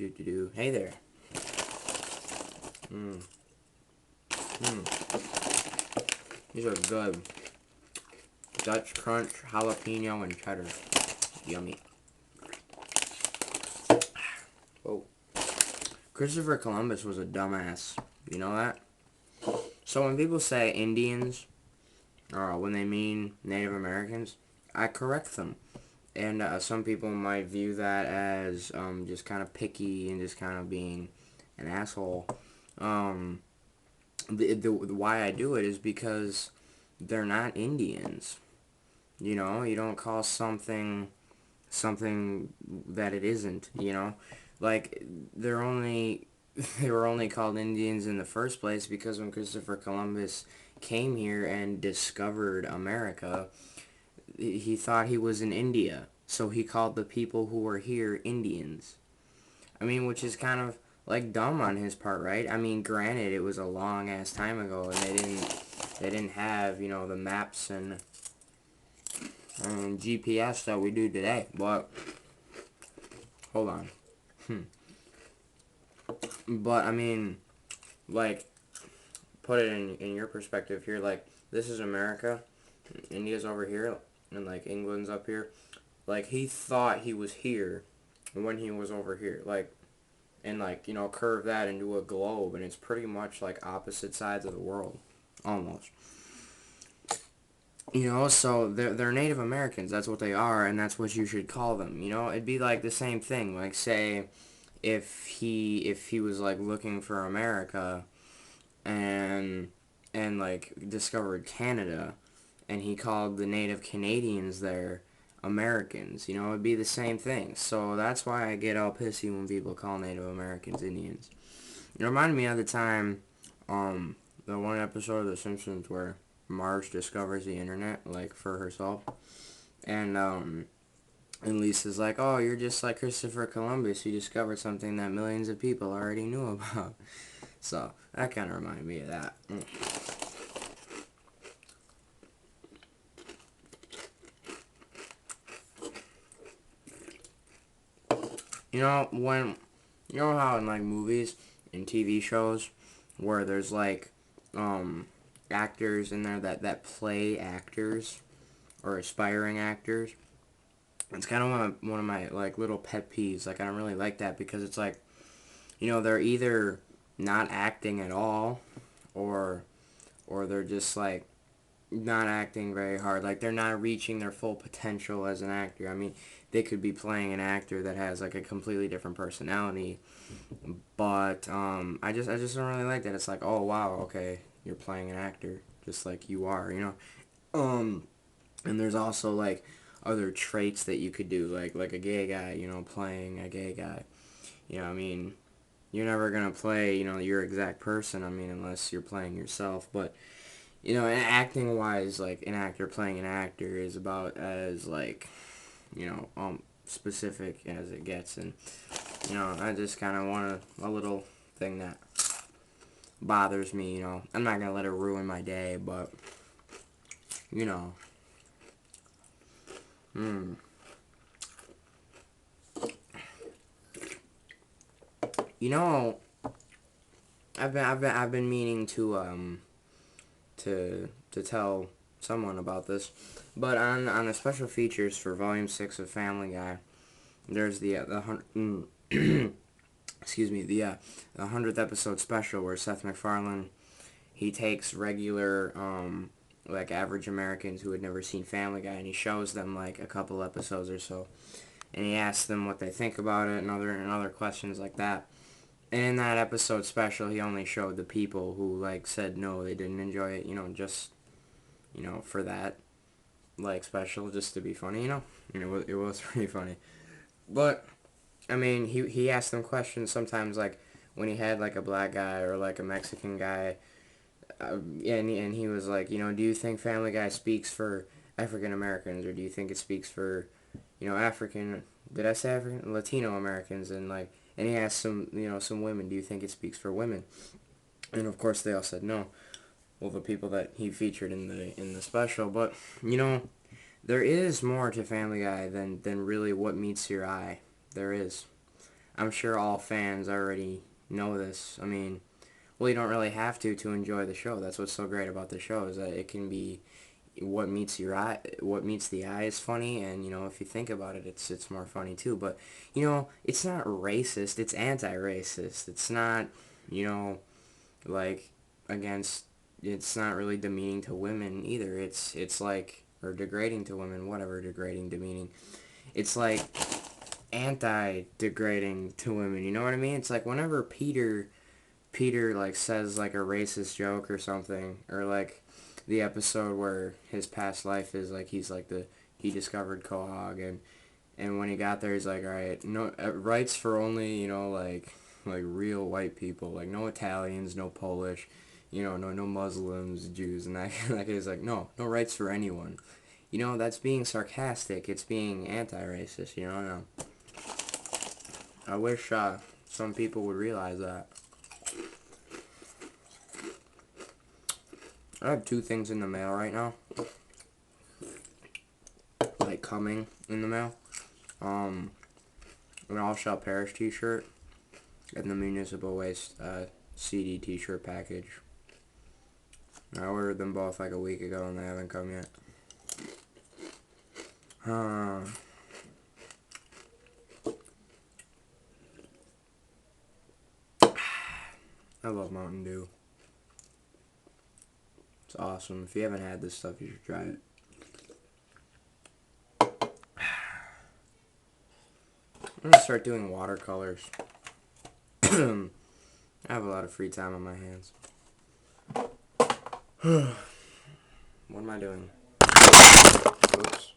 Hey there. Mmm. Mmm. These are good. Dutch Crunch, jalapeno, and cheddar. Yummy. Oh. Christopher Columbus was a dumbass. You know that? So when people say Indians, or when they mean Native Americans, I correct them. And some people might view that as just kind of picky and just kind of being an asshole. Um, the why I do it is because they're not Indians. You know, you don't call something that it isn't. You know, like they're only they were only called Indians in the first place because when Christopher Columbus came here and discovered America, he thought he was in India, so he called the people who were here Indians. I mean, which is kind of like dumb on his part, right? I mean, granted, it was a long ass time ago, and they didn't have the maps and GPS that we do today. But hold on, but I mean, like, put it in your perspective here. Like, this is America, India's over here, and like England's up here. Like, he thought he was here when he was over here. Like, and like curve that into a globe, and it's pretty much like opposite sides of the world almost. So they're Native Americans. That's what they are, and that's what you should call them. It'd be like the same thing. Like, say if he was like looking for America and like discovered Canada, and he called the Native Canadians there Americans. It'd be the same thing. So that's why I get all pissy when people call Native Americans Indians. It reminded me of the time, the one episode of The Simpsons where Marge discovers the internet, like, for herself. And Lisa's like, oh, you're just like Christopher Columbus. You discovered something that millions of people already knew about. So, that kind of reminded me of that. How in, like, movies and TV shows where there's, like, actors in there that play actors or aspiring actors. It's kind of one of my like little pet peeves. Like, I don't really like that because it's like, they're either not acting at all, or they're just like not acting very hard. Like, they're not reaching their full potential as an actor. I mean, they could be playing an actor that has like a completely different personality, but I just don't really like that. It's like, oh wow, okay, you're playing an actor just like you are. Um, and there's also like other traits that you could do, like a gay guy, playing a gay guy. I mean, you're never gonna play, your exact person. I mean, unless you're playing yourself. But and acting wise, like an actor playing an actor is about as like specific as it gets. And I just kind of want a little thing that bothers me. I'm not gonna let it ruin my day, but you know. Hmm. You know, I've been meaning to tell someone about this, but on the special features for Volume 6 of Family Guy, there's excuse me, the 100th episode special where Seth MacFarlane, he takes regular like average Americans who had never seen Family Guy, and he shows them like a couple episodes or so, and he asks them what they think about it and other questions like that. And in that episode special, he only showed the people who like said no, they didn't enjoy it. Just for that like special, just to be funny. And it was pretty funny. But I mean, he asked them questions sometimes, like when he had like a black guy or like a Mexican guy, and he was like, do you think Family Guy speaks for African Americans, or do you think it speaks for African? Did I say African? Latino Americans, and like. And he asked some women, do you think it speaks for women? And of course they all said no. Well, the people that he featured in the special, but there is more to Family Guy than really what meets your eye. There is. I'm sure all fans already know this. I mean, well, you don't really have to enjoy the show. That's what's so great about the show is that it can be what meets your eye, what meets the eye is funny, and if you think about it, it's more funny too. But it's not racist. It's anti-racist. It's not you know like against. It's not really demeaning to women either. It's like or degrading to women, whatever degrading, demeaning. It's like anti-degrading to women. You know what I mean? It's like whenever Peter like says like a racist joke or something, or like the episode where his past life is like he discovered Quahog, and when he got there he's like, all right, no rights for only like real white people, like no Italians, no Polish, no Muslims, Jews, and that like he's like no rights for anyone. That's being sarcastic. It's being anti-racist. No. I wish some people would realize that. I have two things in the mail right now, like coming in the mail. An All Shall Perish t-shirt and the Municipal Waste CD t-shirt package. I ordered them both like a week ago and they haven't come yet. I love Mountain Dew. It's awesome. If you haven't had this stuff, you should try it. I'm gonna start doing watercolors. I have a lot of free time on my hands. What am I doing? Oops.